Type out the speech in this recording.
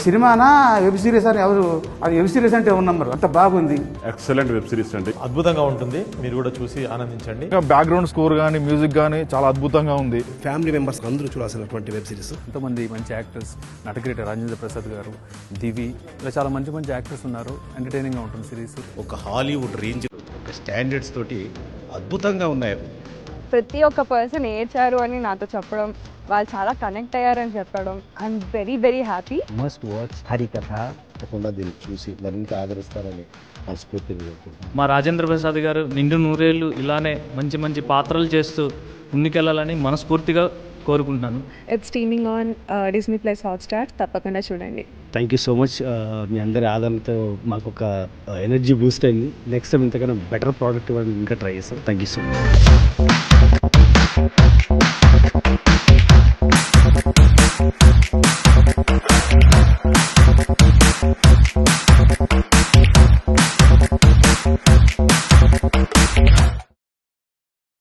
సినిమానా web series అని ఎవరు, అది వెబ్ సిరీస్ అంటే ఉన్న నంబర్ అంత బాగుంది. ఎక్సలెంట్ వెబ్ సిరీస్ అండి, అద్భుతంగా ఉంటుంది. మీరు కూడా చూసి ఆనందించండి. బ్యాక్గ్రౌండ్ స్కోర్ కానీ మ్యూజిక్ కానీ చాలా అద్భుతంగా ఉంది. ఫ్యామిలీ మెంబర్స్ అందరూ చూడాల్సినటువంటి వెబ్ సిరీస్. ఎంతోమంది మంచి యాక్టర్స్, నటకిరీట రాజేంద్ర ప్రసాద్ గారు, దివి, ఇలా చాలా మంచి మంచి యాక్టర్స్ ఉన్నారు. ఎంటర్టైనింగ్గా ఉంటుంది సిరీస్. ఒక హాలీవుడ్ రేంజ్ ఒక స్టాండర్డ్స్ తోటి అద్భుతంగా ఉన్నాయి. ప్రతి ఒక్క పర్సన్ ఏడ్చారు అని నాతో చెప్పడం, వాళ్ళు చాలా కనెక్ట్ అయ్యారని చెప్పడం, I'm very very happy. Must watch Harikatha. తప్పకుండా దీన్ని చూసి మరింత ఆదరిస్తారని మనస్ఫూర్తిగా కోరుకుంటున్నాను. మా రాజేంద్ర ప్రసాద్ గారు నిండు నూరేళ్ళు ఇలానే మంచి మంచి పాత్రలు చేస్తూ ముందుకెళ్ళాలని మనస్ఫూర్తిగా కోరుకుంటున్నాను. It's streaming on Disney plus Hotstar, తప్పకుండా చూడండి. Thank you so much. మీ అందరి ఆదరణతో మాకు ఒక ఎనర్జీ బూస్ట్ అయింది. నెక్స్ట్ టైం ఇంతకన్నా బెటర్ ప్రోడక్ట్ ఇవ్వడానికి ఇంకా ట్రై చేస్తాం. Thank you so much.